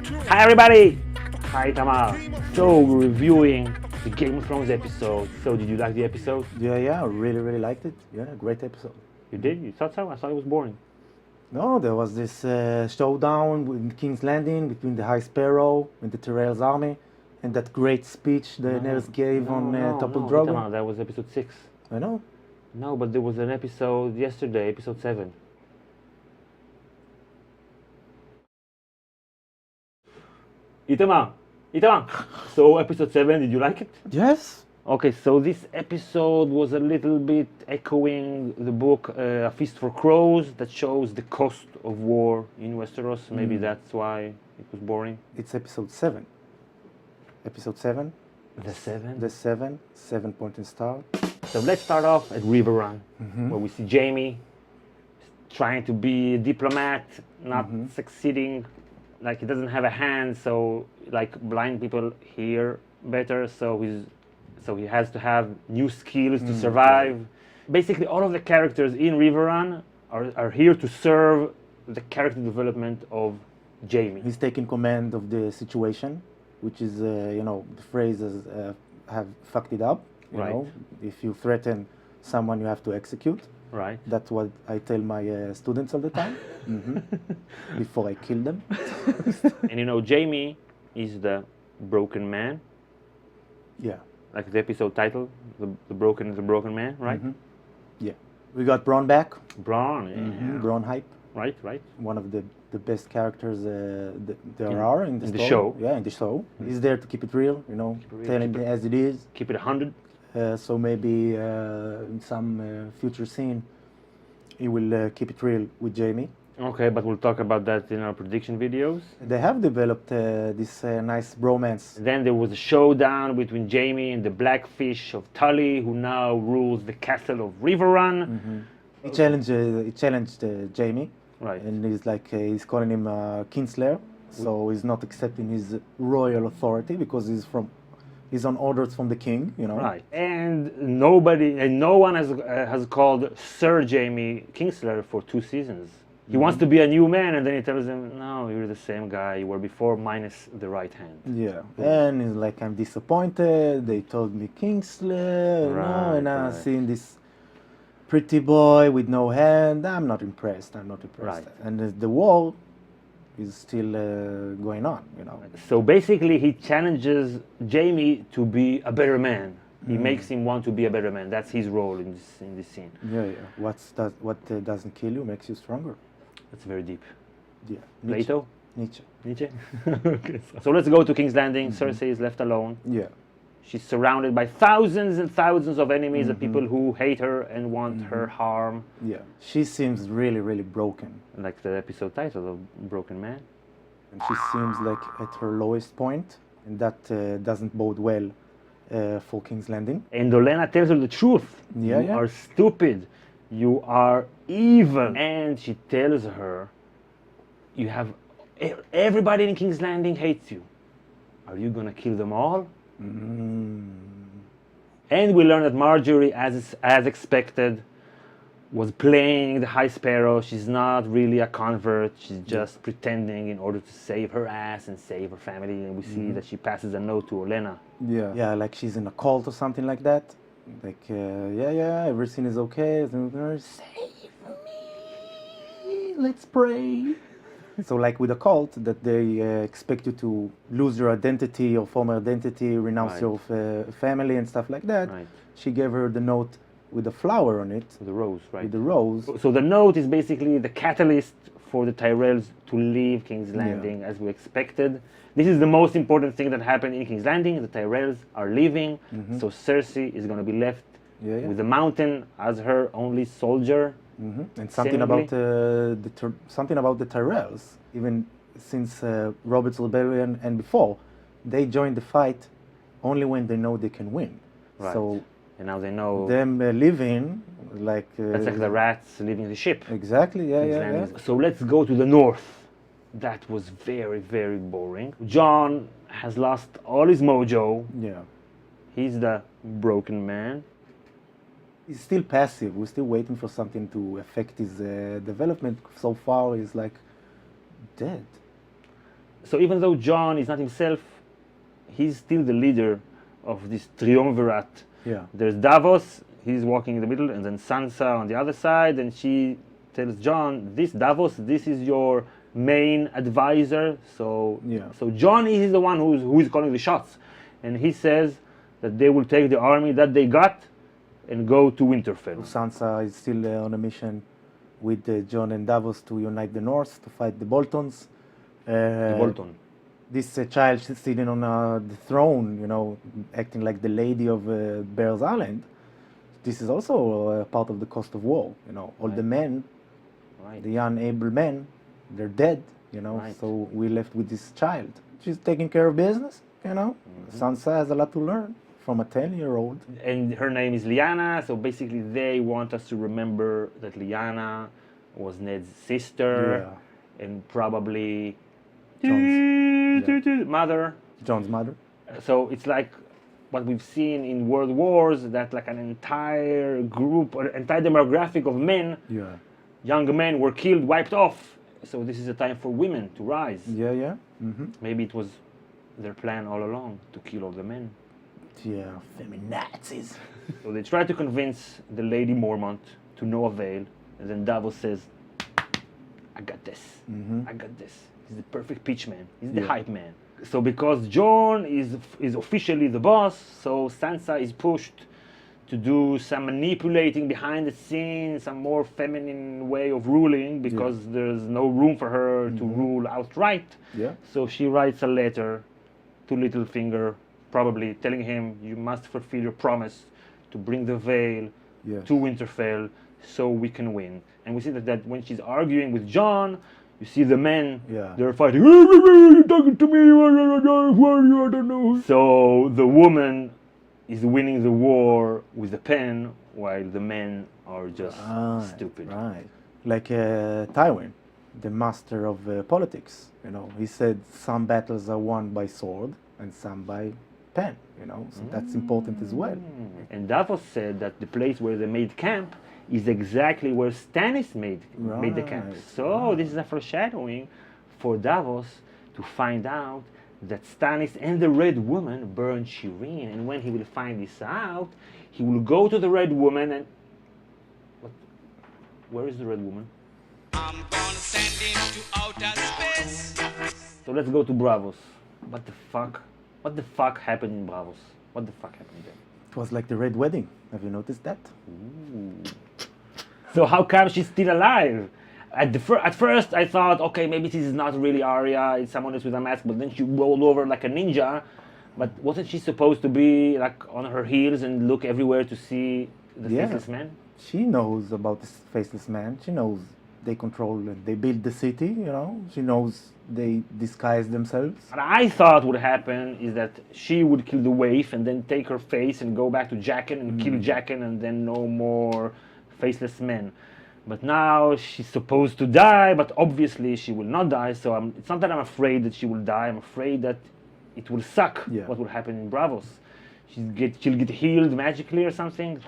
Hi everybody! Hi Tamar. So we're reviewing the Game of Thrones episode. So did you like the episode? Yeah, I really liked it. Yeah, great episode. You did? You thought so? I thought it was boring. No, there was this showdown in King's Landing between the High Sparrow and the Tyrell's army, and that great speech the Daenerys gave on top of Drogon. Tamar, that was episode 6. I know. No, but there was an episode yesterday, episode 7. Itamar! So episode 7, did you like it? Yes. Okay, so this episode was a little bit echoing the book A Feast for Crows that shows the cost of war in Westeros. Maybe that's why it was boring. It's episode 7. Episode 7. The 7? The 7 point and star. So let's start off at Riverrun, where we see Jaime trying to be a diplomat, not succeeding. Like he doesn't have a hand, so like blind people hear better, so he has to have new skills to survive. Basically, all of the characters in Riverrun are here to serve the character development of Jaime. He's taking command of the situation, which is, the phrase is, have fucked it up. You Right. know, if you threaten someone, you have to execute. Right. That's what I tell my students all the time, before I kill them. And Jaime is the broken man, Yeah. like the episode title, the broken man, right? Yeah. We got Braun back. Braun, yeah. Braun hype. Right. One of the best characters there are in the in the story. show. Yeah, in the show. He's there to keep it real, telling it as it is. Keep it 100. So maybe in some future scene, he will keep it real with Jaime. Okay, but we'll talk about that in our prediction videos. They have developed this nice bromance. Then there was a showdown between Jaime and the Blackfish of Tully, who now rules the castle of Riverrun. He challenged Jaime, Right. and he's calling him Kingslayer. So he's not accepting his royal authority because he's on orders from the king, Right. And no one has called Sir Jaime Kingslayer for 2 seasons. He wants to be a new man, and then he tells them, no, you're the same guy you were before, minus the right hand. Yeah, and he's like, I'm disappointed. They told me Kingslayer, Right, and I'm right. seeing this pretty boy with no hand. I'm not impressed. Right. And the war is still going on, So basically, he challenges Jaime to be a better man. He makes him want to be a better man. That's his role in this scene. Yeah. What doesn't kill you makes you stronger. That's very deep. Yeah. Plato? Nietzsche. Nietzsche? Okay. So let's go to King's Landing. Cersei is left alone. Yeah. She's surrounded by thousands and thousands of enemies, of people who hate her and want her harm. Yeah. She seems really broken. Like the episode title of Broken Man. And she seems like at her lowest point, and that doesn't bode well for King's Landing. And Olenna tells her the truth. Yeah, You yeah. are stupid. You are evil. And she tells her, everybody in King's Landing hates you. Are you gonna kill them all? And we learn that Marjorie, as expected, was playing the High Sparrow. She's not really a convert. She's just pretending in order to save her ass and save her family. And we see that she passes a note to Olenna. Yeah, like she's in a cult or something like that. Like, everything is okay. Save me. Let's pray. So like with a cult, that they expect you to lose your identity, your former identity, renounce Right. your family and stuff like that. Right. She gave her the note with a flower on it, The rose, right? with the rose. So the note is basically the catalyst for the Tyrells to leave King's Landing as we expected. This is the most important thing that happened in King's Landing. The Tyrells are leaving, so Cersei is going to be left Yeah. with the Mountain as her only soldier. And something about something about the Tyrells, even since Robert's Rebellion and before, they join the fight only when they know they can win. Right. So And now they know them leaving, like that's like the rats leaving the ship. exactly, King's yeah. Landing. So let's go to the north. That was very boring. Jon has lost all his mojo. Yeah. He's the broken man. He's still passive. We're still waiting for something to affect his development. So far, he's like dead. So even though Jon is not himself, he's still the leader of this triumvirate. Yeah. There's Davos, he's walking in the middle, and then Sansa on the other side, and she tells Jon, this Davos, this is your main advisor. So Jon is the one who is calling the shots. And he says that they will take the army that they got and go to Winterfell. Sansa is still on a mission with Jon and Davos to unite the North, to fight the Boltons. The Bolton. This child sitting on the throne, acting like the lady of Bear's Island. This is also part of the cost of war. All the men, the young able men, they're dead. So we're left with this child. She's taking care of business. Sansa has a lot to learn from a 10-year-old. And her name is Lyanna. So basically, they want us to remember that Lyanna was Ned's sister, and probably Jon's mother. Jon's mother. So it's like what we've seen in World Wars, that like an entire group, or entire demographic of men, young men were killed, wiped off. So this is a time for women to rise. Maybe it was their plan all along to kill all the men. Feminazis. So they try to convince the Lady Mormont to no avail, and then Davos says, I got this. I got this. He's the perfect pitch man. He's the hype man. So because Jon is officially the boss, so Sansa is pushed to do some manipulating behind the scenes, some more feminine way of ruling, because there's no room for her to rule outright. So she writes a letter to Littlefinger, probably telling him, you must fulfill your promise to bring the veil to Winterfell so we can win. And we see that when she's arguing with Jon, you see the men, they're fighting, you're talking to me, I don't know. So the woman is winning the war with the pen, while the men are just stupid. Right. Like Tywin, the master of politics. He said some battles are won by sword and some by pen. So that's important as well. And Davos said that the place where they made camp is exactly where Stannis made the camp. So this is a foreshadowing for Davos to find out that Stannis and the Red Woman burned Shireen. And when he will find this out, he will go to the Red Woman and... Where is the Red Woman? I'm gonna send him to outer space. So let's go to Braavos. What the fuck? What the fuck happened in Braavos? What the fuck happened there? It was like the Red Wedding. Have you noticed that? Ooh. So how come she's still alive? At first I thought, okay, maybe this is not really Arya, it's someone else with a mask, but then she rolled over like a ninja. But wasn't she supposed to be like on her heels and look everywhere to see the faceless man? She knows about this faceless man. She knows they control and they build the city, She knows they disguise themselves. What I thought would happen is that she would kill the waif and then take her face and go back to Jaqen and kill Jaqen, and then no more faceless men. But now she's supposed to die, but obviously she will not die. So it's not that I'm afraid that she will die. I'm afraid that it will suck what will happen in Braavos. She'll get healed magically or something.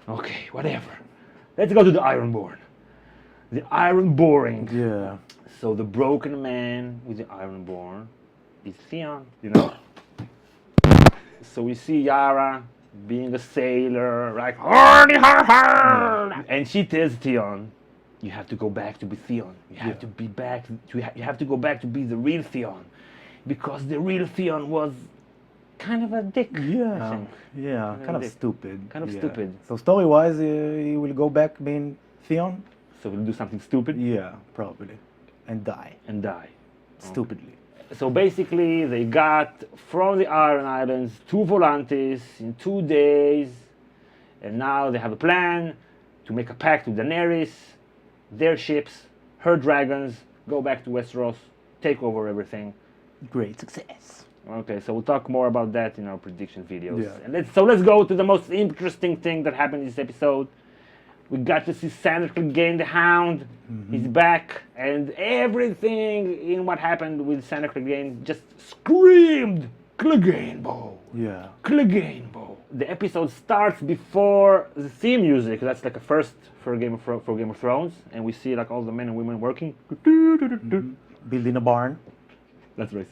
Okay, whatever. Let's go to the Ironborn. The Ironboring. Yeah. So the broken man with the Ironborn is Theon, So we see Yara being a sailor, like, hardy har har! And she tells Theon, you have to go back to be Theon. You have to be back. You have to go back to be the real Theon, because the real Theon was kind of a dick. Kind of stupid. Kind of stupid. So story-wise, he will go back being Theon. So he'll do something stupid. Yeah, probably, and die. Stupidly. So basically, they got from the Iron Islands 2 Volantis in 2 days, and now they have a plan to make a pact with Daenerys, their ships, her dragons, go back to Westeros, take over everything. Great success. Okay, so we'll talk more about that in our prediction videos. Yeah. And let's go to the most interesting thing that happened in this episode. We got to see Sandor Clegane, the Hound. He's back, and everything in what happened with Sandor Clegane just screamed Clegane Bow. Yeah. Clegane Bow. The episode starts before the theme music. That's like a first for Game of Thrones, and we see like all the men and women working. building a barn. That's racist.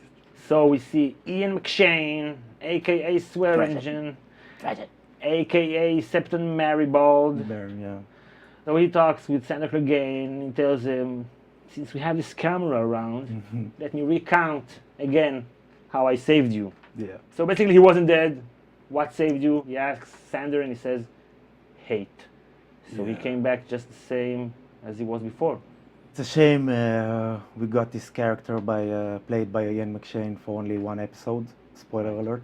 So we see Ian McShane, aka Swear Trash it. Engine, Trash it. aka Septon Maribald. Barn, yeah. So he talks with Sandor Clegane. He tells him, since we have this camera around, let me recount again how I saved you. Yeah. So basically he wasn't dead. What saved you? He asks Sandor and he says, hate. So he Yeah. came back just the same as he was before. It's a shame we got this character played by Ian McShane for only one episode. Spoiler alert.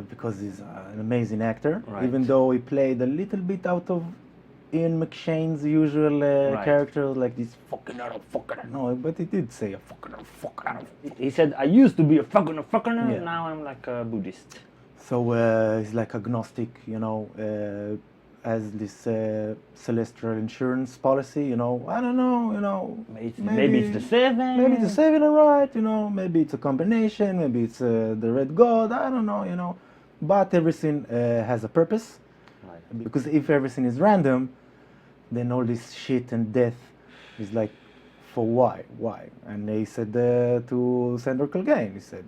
Because he's an amazing actor. Right. Even though he played a little bit out of Ian McShane's usual Right. character, like this fucking out of fucking. No, but he did say a fucking out of fucking out of. He said, I used to be a fucker, Yeah. now I'm like a Buddhist. So he's like agnostic, has this celestial insurance policy, I don't know, Maybe it's the seven. Maybe it's the seven, alright, maybe it's a combination, maybe it's the red god, I don't know, but everything has a purpose, Right. because if everything is random, then all this shit and death is like, for why? And he said to Sandor Clegane, he said,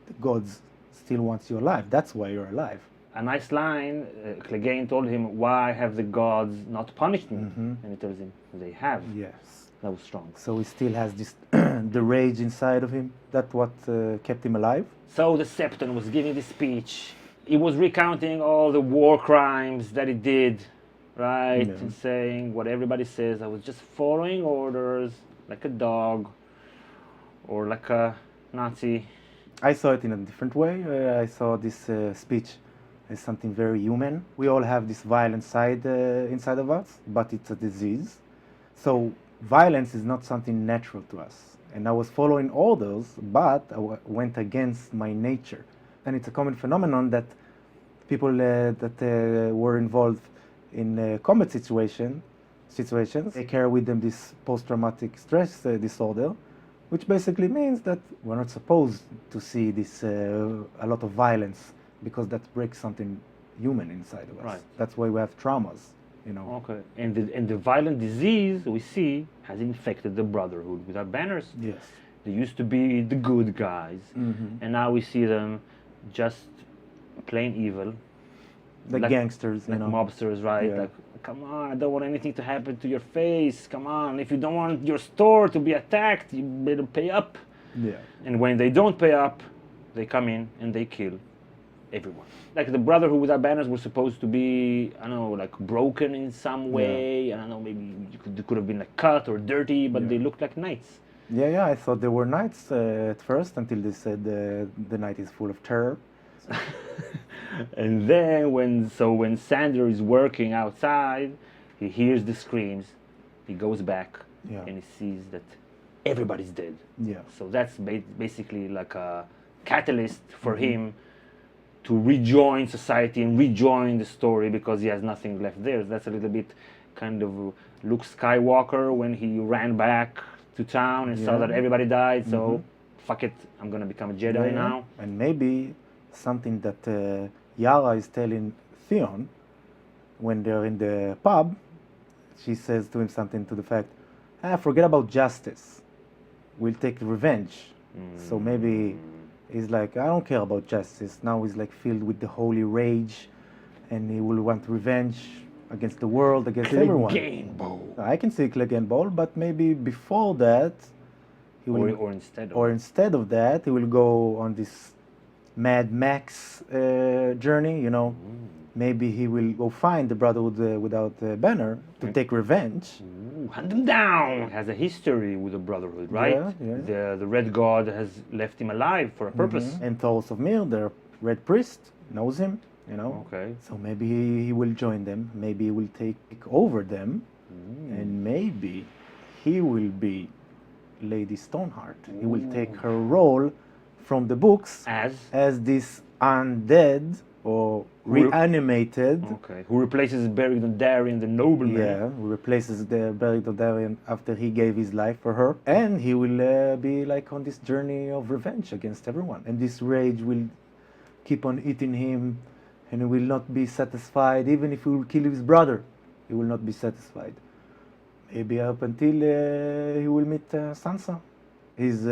the gods still wants you alive, that's why you're alive. A nice line, Clegane told him, why have the gods not punished me? And he tells him, they have. Yes. That was strong. So he still has this, the rage inside of him. That's what kept him alive. So the Septon was giving this speech. He was recounting all the war crimes that he did, right? Yeah. And saying what everybody says. I was just following orders like a dog or like a Nazi. I saw it in a different way. I saw this speech as something very human. We all have this violent side inside of us, but it's a disease. So violence is not something natural to us. And I was following orders, but I went against my nature. And it's a common phenomenon that people that were involved in combat situations, they carry with them this post-traumatic stress disorder, which basically means that we're not supposed to see this a lot of violence, because that breaks something human inside of us. Right. That's why we have traumas, Okay. And the violent disease we see has infected the Brotherhood without banners. Yes. They used to be the good guys, and now we see them just plain evil. Like gangsters, like mobsters, right? Yeah. Like, come on, I don't want anything to happen to your face. Come on, if you don't want your store to be attacked, you better pay up. Yeah. And when they don't pay up, they come in and they kill everyone. Like the Brotherhood without banners were supposed to be, I don't know, like broken in some way. I don't know, maybe they could have been like cut or dirty, but they looked like knights. Yeah, I thought they were knights at first, until they said the night is full of terror. And then when Sandor is working outside, he hears the screams. He goes back and he sees that everybody's dead. Yeah. So that's basically like a catalyst for him to rejoin society and rejoin the story, because he has nothing left there. That's a little bit kind of Luke Skywalker when he ran back to town and saw that everybody died. So fuck it, I'm gonna become a Jedi now. And maybe something that Yara is telling Theon when they're in the pub, she says to him something to the fact, forget about justice, we'll take revenge. So maybe he's like, I don't care about justice. Now he's like filled with the holy rage, and he will want revenge against the world, against everyone. Clegane Bowl. I can see Clegane Bowl, but maybe before that, he will, Or instead of that, he will go on this Mad Max journey. Maybe he will go find the Brotherhood without banner to take revenge. Hunt them down. Has a history with the Brotherhood, right? Yeah. The Red God has left him alive for a purpose. And Thoros of Mir, the Red Priest, knows him. Okay. So maybe he will join them. Maybe he will take over them, and maybe he will be Lady Stoneheart. He will take her role from the books as this undead or reanimated. Okay. Who replaces Beric Dondarrion, the nobleman? Yeah, who replaces the Beric Dondarrion after he gave his life for her, and he will be like on this journey of revenge against everyone. And this rage will keep on eating him, and he will not be satisfied. Even if he will kill his brother, he will not be satisfied. Maybe up until he will meet Sansa, his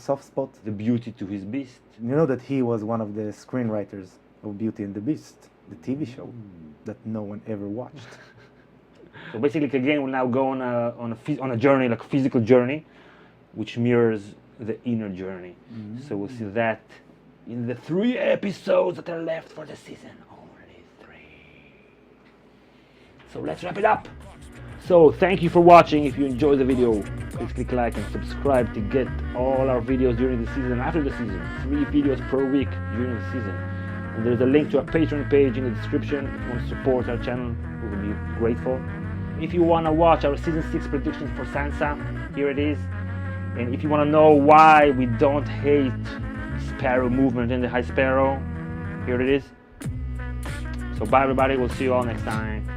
soft spot. The beauty to his beast. You know that he was one of the screenwriters of Beauty and the Beast, the TV show that no one ever watched. So basically, again, we'll now go on a journey, like a physical journey, which mirrors the inner journey. So we'll see that in the 3 episodes that are left for the season. Only 3. So let's wrap it up. So thank you for watching. If you enjoyed the video, please click like and subscribe to get all our videos during the season and after the season. 3 videos per week during the season. And there's a link to our Patreon page in the description. If you want to support our channel, we will be grateful. If you want to watch our season 6 predictions for Sansa, here it is. And if you want to know why we don't hate Sparrow movement in the High Sparrow, here it is. So bye everybody, we'll see you all next time.